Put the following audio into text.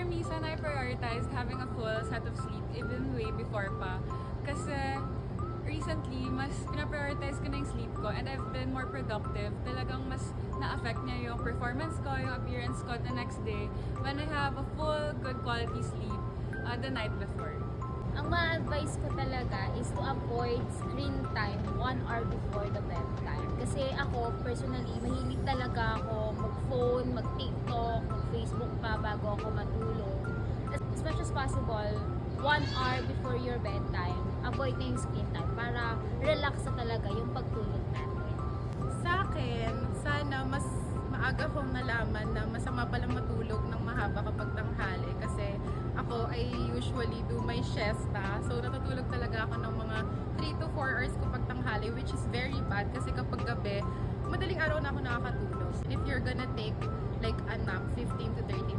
reason I prioritized having a full set of sleep even way before pa. Kasi recently, mas pinaprioritize ko na yung sleep ko and I've been more productive. Talagang mas na-affect niya yung performance ko, yung appearance ko the next day when I have a full, good quality sleep the night before. Ang ma-advise ko talaga is to avoid screen time 1 hour before the bedtime. Kasi ako, personally, mahilig talaga ako mag-phone, mag-TikTok, mag-Facebook pa bago ako matulog. As much as possible, 1 hour before your bedtime, avoid na yung screen time para relax na talaga yung pagtulog natin. Sa akin, sana mas maaga kong nalaman na masama palang matulog ng mahaba kapag tanghali kasi ako I usually do my siesta. So natutulog talaga ako ng mga 3 to 4 hours kapag tanghali, which is very bad kasi kapag gabi, madaling araw na ako nakakatulog. And if you're gonna take like a nap, 15 to 30